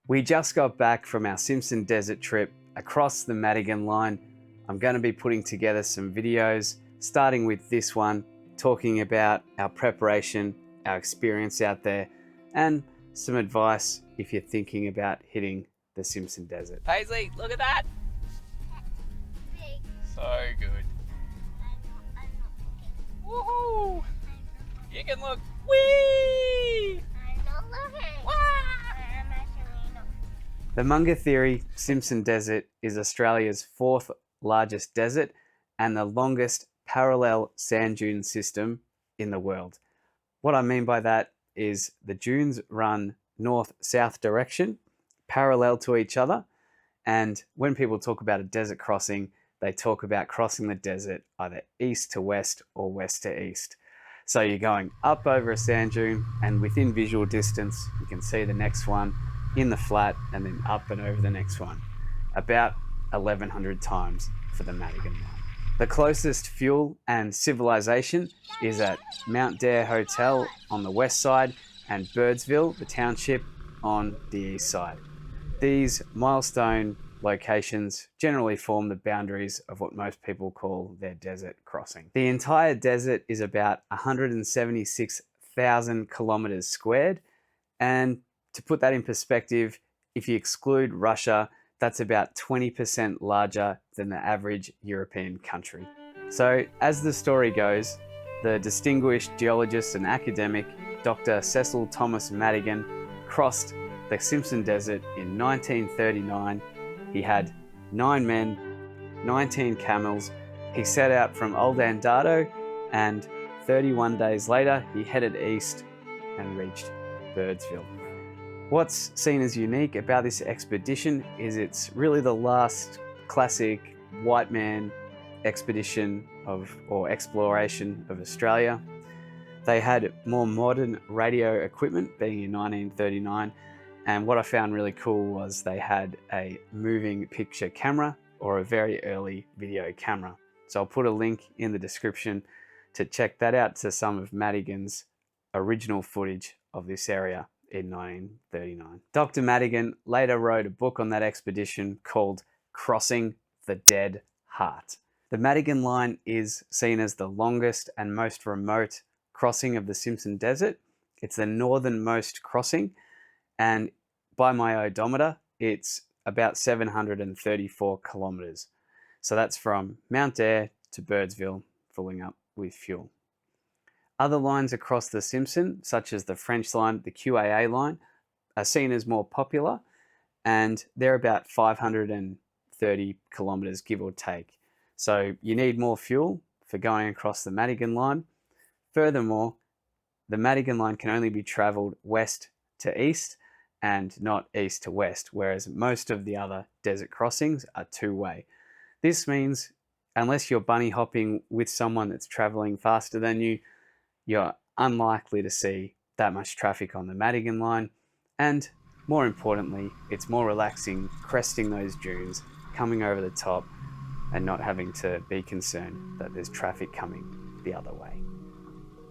We just got back from our Simpson Desert trip across the Madigan Line. I'm going to be putting together some videos, starting with this one, talking about our preparation, our experience out there, and some advice if you're thinking about hitting the Simpson Desert. Paisley, look at that! So good. Woohoo! You can look. Whee! I'm not looking. Wah! I'm actually not. The Mungahthiri Simpson Desert is Australia's fourth largest desert and the longest parallel sand dune system in the world. What I mean by that is the dunes run north-south direction, parallel to each other, and when people talk about a desert crossing, they talk about crossing the desert either east to west or west to east. So you're going up over a sand dune, and within visual distance, you can see the next one in the flat and then up and over the next one, about 1,100 times for the Madigan Line. The closest fuel and civilization is at Mount Dare Hotel on the west side and Birdsville, the township, on the east side. These milestone locations generally form the boundaries of what most people call their desert crossing. The entire desert is about 176,000 kilometers squared, and to put that in perspective, if you exclude Russia, that's about 20% larger than the average European country. So as the story goes, the distinguished geologist and academic Dr. Cecil Thomas Madigan crossed the Simpson Desert in 1939. He had 9 men, 19 camels. He set out from Old Andado, and 31 days later, he headed east and reached Birdsville. What's seen as unique about this expedition is it's really the last classic white man expedition or exploration of Australia. They had more modern radio equipment, being in 1939, and what I found really cool was they had a moving picture camera or a very early video camera. So I'll put a link in the description to check that out, to some of Madigan's original footage of this area in 1939. Dr. Madigan later wrote a book on that expedition called Crossing the Dead Heart. The Madigan Line is seen as the longest and most remote crossing of the Simpson Desert. It's the northernmost crossing, and by my odometer, it's about 734 kilometers. So that's from Mount Dare to Birdsville, filling up with fuel. Other lines across the Simpson, such as the French line, the QAA line, are seen as more popular, and they're about 530 kilometers, give or take. So you need more fuel for going across the Madigan Line. Furthermore, the Madigan Line can only be traveled west to east and not east to west, whereas most of the other desert crossings are two-way. This means unless you're bunny hopping with someone that's traveling faster than you, you're unlikely to see that much traffic on the Madigan Line, and more importantly, it's more relaxing cresting those dunes, coming over the top, and not having to be concerned that there's traffic coming the other way.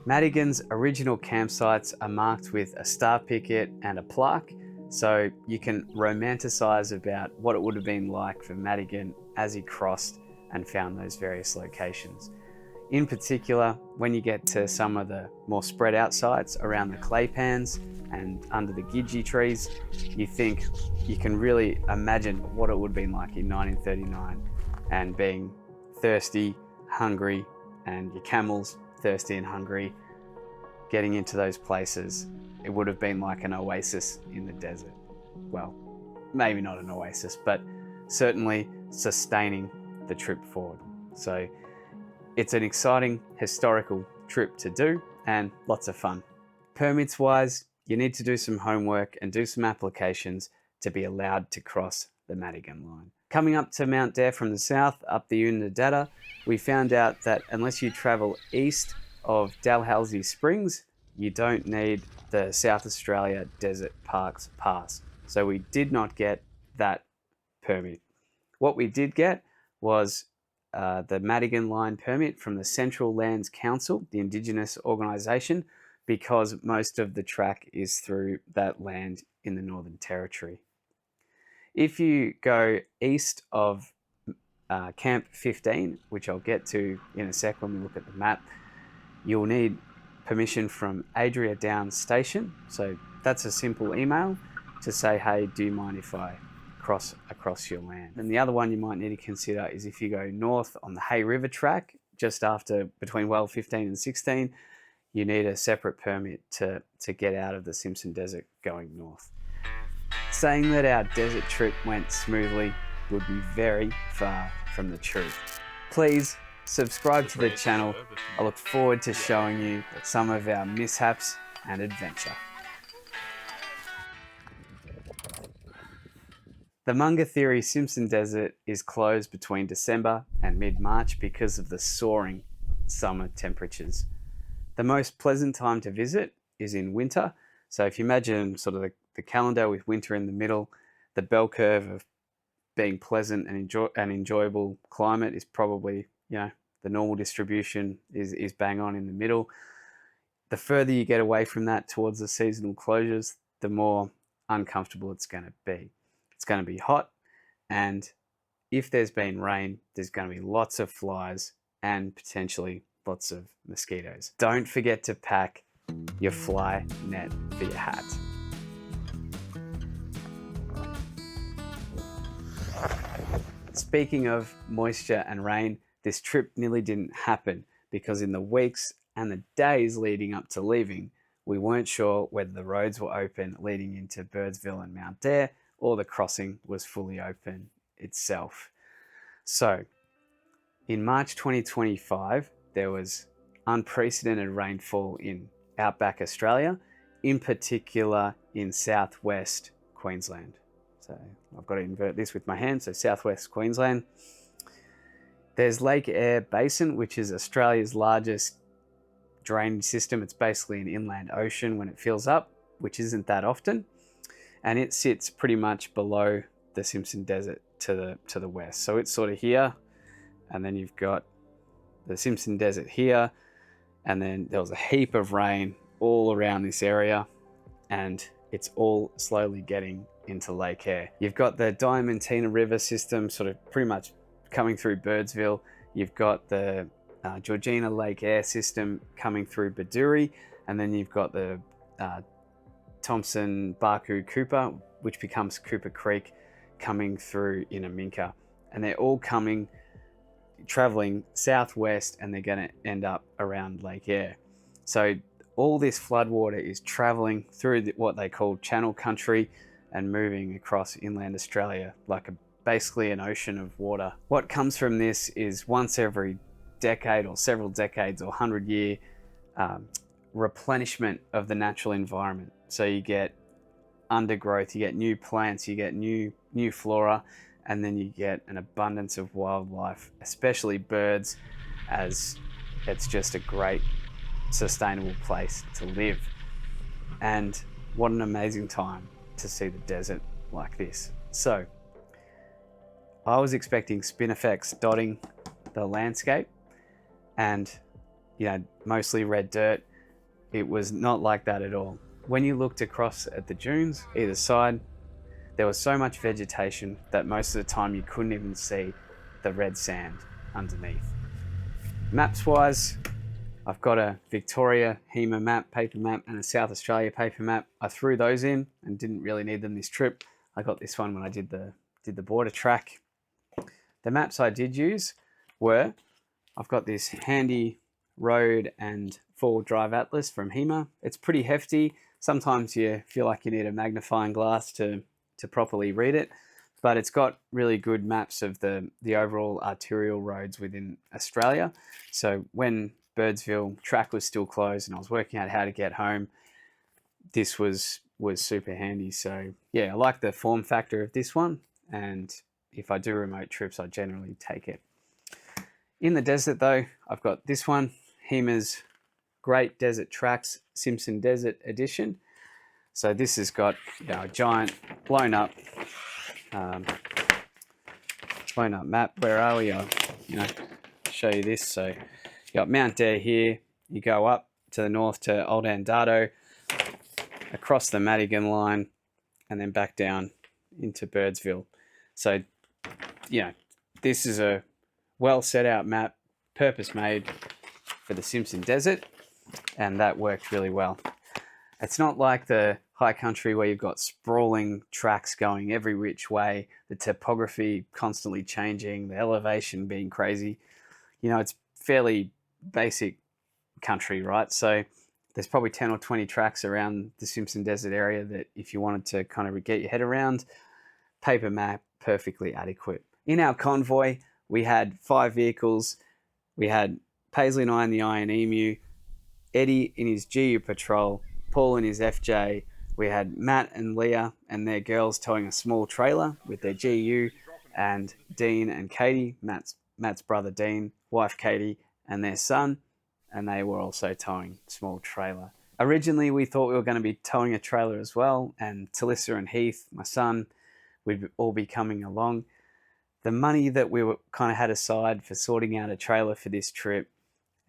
Madigan's original campsites are marked with a star picket and a plaque, so you can romanticize about what it would have been like for Madigan as he crossed and found those various locations. In particular, when you get to some of the more spread out sites around the clay pans and under the gidgee trees, you think you can really imagine what it would have been like in 1939 and being thirsty, hungry, and your camels thirsty and hungry, getting into those places. It would have been like an oasis in the desert. Well, maybe not an oasis, but certainly sustaining the trip forward. So it's an exciting historical trip to do and lots of fun. Permits wise, you need to do some homework and do some applications to be allowed to cross the Madigan Line. Coming up to Mount Dare from the south, up the Unadilla, we found out that unless you travel east of Dalhousie Springs, you don't need the South Australia Desert Parks Pass. So we did not get that permit. What we did get was the Madigan Line permit from the Central Lands Council, the Indigenous organisation, because most of the track is through that land in the Northern Territory. If you go east of Camp 15, which I'll get to in a sec when we look at the map, you'll need permission from Adria Downs Station. So that's a simple email to say, hey, do you mind if I cross across your land? And the other one you might need to consider is if you go north on the Hay River track, just after between well 15 and 16, you need a separate permit to get out of the Simpson Desert going north. Saying that our desert trip went smoothly would be very far from the truth. Please subscribe to the channel. I look forward to showing you some of our mishaps and adventure. The Mungathiri Simpson Desert is closed between December and mid-March because of the soaring summer temperatures. The most pleasant time to visit is in winter. So if you imagine sort of the calendar with winter in the middle, the bell curve of being pleasant and enjoyable climate is probably, the normal distribution is bang on in the middle. The further you get away from that towards the seasonal closures, the more uncomfortable it's going to be. It's going to be hot, and if there's been rain, there's going to be lots of flies and potentially lots of mosquitoes. Don't forget to pack your fly net for your hat. Speaking of moisture and rain, this trip nearly didn't happen because in the weeks and the days leading up to leaving, we weren't sure whether the roads were open leading into Birdsville and Mount Dare, or the crossing was fully open itself. So, in March 2025, there was unprecedented rainfall in outback Australia, in particular in southwest Queensland. So I've got to invert this with my hand. So southwest Queensland. There's Lake Eyre Basin, which is Australia's largest drainage system. It's basically an inland ocean when it fills up, which isn't that often. And it sits pretty much below the Simpson Desert to the west. So it's sort of here, and then you've got the Simpson Desert here, and then there was a heap of rain all around this area, and it's all slowly getting into Lake Eyre. You've got the Diamantina River system sort of pretty much coming through Birdsville. You've got the Georgina Lake Eyre system coming through Baduri, and then you've got the Thompson Barcoo Cooper, which becomes Cooper Creek, coming through Inaminka. And they're all traveling southwest, and they're going to end up around Lake Eyre. So all this floodwater is traveling through what they call channel country and moving across inland Australia like basically an ocean of water. What comes from this is once every decade or several decades or 100-year replenishment of the natural environment. So you get undergrowth, you get new plants, you get new flora, and then you get an abundance of wildlife, especially birds, as it's just a great sustainable place to live. And what an amazing time to see the desert like this. So I was expecting spinifex dotting the landscape and mostly red dirt. It was not like that at all. When you looked across at the dunes either side, there was so much vegetation that most of the time you couldn't even see the red sand underneath. Maps wise, I've got a Victoria HEMA map, paper map, and a South Australia paper map. I threw those in and didn't really need them this trip. I got this one when I did the border track. The maps I did use were, I've got this handy road and four-wheel drive atlas from HEMA. It's pretty hefty. Sometimes you feel like you need a magnifying glass to properly read it, but it's got really good maps of the overall arterial roads within Australia. So when Birdsville track was still closed and I was working out how to get home, this was super handy. So yeah, I like the form factor of this one, and if I do remote trips, I generally take it. In the desert though, I've got this one, HEMA's Great Desert Tracks Simpson Desert Edition. So this has got a giant blown up map. Where are we? I'll show you this. So you got Mount Dare here. You go up to the north to Old Andado, across the Madigan Line, and then back down into Birdsville. So, you know, this is a well set out map, purpose made for the Simpson Desert, and that worked really well. It's not like the high country where you've got sprawling tracks going every which way, the topography constantly changing, the elevation being crazy. You know, it's fairly basic country, right? So there's probably 10 or 20 tracks around the Simpson Desert area that if you wanted to kind of get your head around, paper map, perfectly adequate. In our convoy, we had 5 vehicles. We had Paisley and I in the Iron Emu, Eddie in his GU Patrol, Paul in his FJ. We had Matt and Leah and their girls towing a small trailer with their GU, and Dean and Katie, Matt's brother Dean, wife Katie, and their son, and they were also towing a small trailer. Originally, we thought we were going to be towing a trailer as well, and Talissa and Heath, my son, we'd all be coming along. The money that we kind of had aside for sorting out a trailer for this trip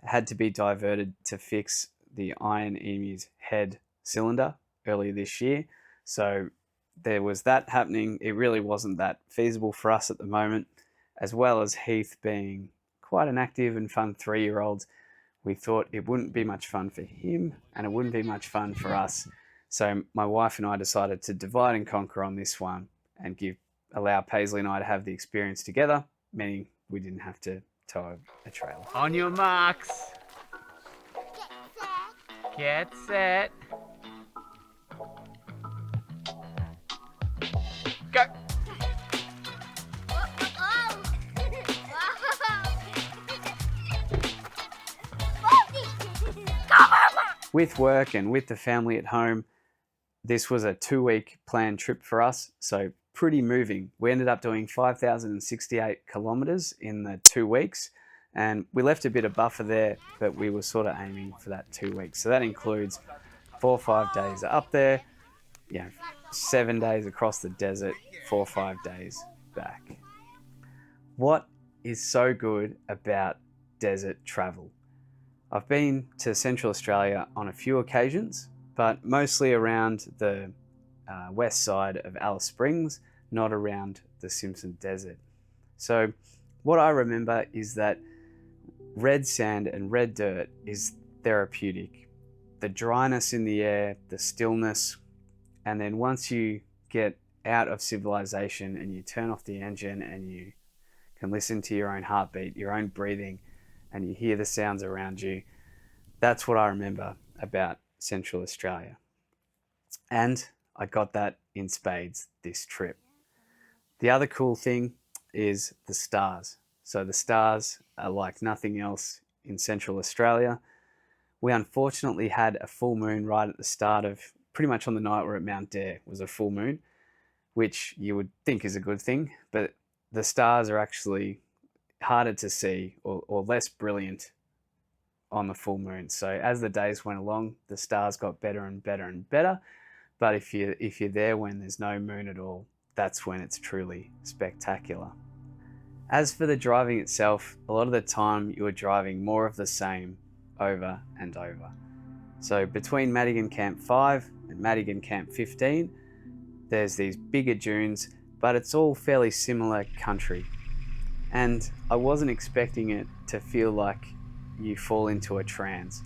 had to be diverted to fix the Iron Emu's head cylinder earlier this year. So there was that happening. It really wasn't that feasible for us at the moment, as well as Heath being quite an active and fun 3-year-old. We thought it wouldn't be much fun for him and it wouldn't be much fun for us. So my wife and I decided to divide and conquer on this one and allow Paisley and I to have the experience together, meaning we didn't have to tow a trailer. On your marks. Get set. Go. With work and with the family at home, this was a 2-week planned trip for us, so pretty moving. We ended up doing 5,068 kilometers in the 2 weeks, and we left a bit of buffer there, but we were sort of aiming for that 2 weeks. So that includes 4 or 5 days up there, 7 days across the desert, 4 or 5 days back. What is so good about desert travel? I've been to Central Australia on a few occasions, but mostly around the west side of Alice Springs, not around the Simpson Desert. So what I remember is that red sand and red dirt is therapeutic. The dryness in the air, the stillness, and then once you get out of civilization and you turn off the engine and you can listen to your own heartbeat, your own breathing, and you hear the sounds around you, that's what I remember about Central Australia. And I got that in spades this trip. The other cool thing is the stars. So the stars are like nothing else in Central Australia. We unfortunately had a full moon right at the start of, pretty much on the night we're at Mount Dare was a full moon, which you would think is a good thing, but the stars are actually harder to see or less brilliant on the full moon. So as the days went along, the stars got better and better and better. But if you're there when there's no moon at all, that's when it's truly spectacular. As for the driving itself, a lot of the time you were driving more of the same over and over. So between Madigan Camp 5 and Madigan Camp 15, there's these bigger dunes, but it's all fairly similar country. And I wasn't expecting it to feel like you fall into a trance.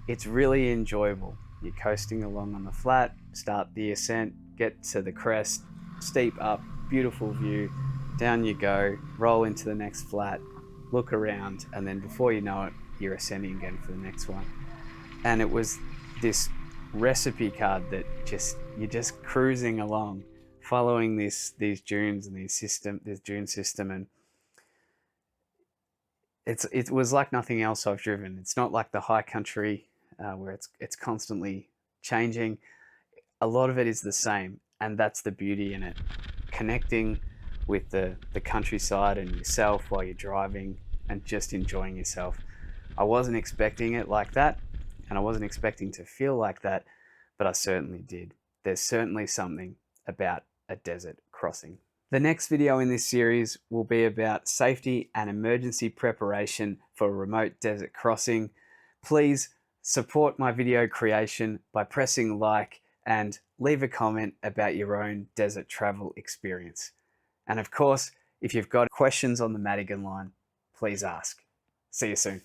It's really enjoyable. You're coasting along on the flat, start the ascent, get to the crest, steep up, beautiful view, down you go, roll into the next flat, look around, and then before you know it, you're ascending again for the next one. And it was this recipe card that you're just cruising along, following these dunes and this dune system, and it was like nothing else I've driven. It's not like the high country where it's constantly changing. A lot of it is the same, and that's the beauty in it. Connecting with the countryside and yourself while you're driving and just enjoying yourself. I wasn't expecting it like that, and I wasn't expecting to feel like that, but I certainly did. There's certainly something about a desert crossing. The next video in this series will be about safety and emergency preparation for a remote desert crossing. Please support my video creation by pressing like, and leave a comment about your own desert travel experience. And of course, if you've got questions on the Madigan Line, please ask. See you soon.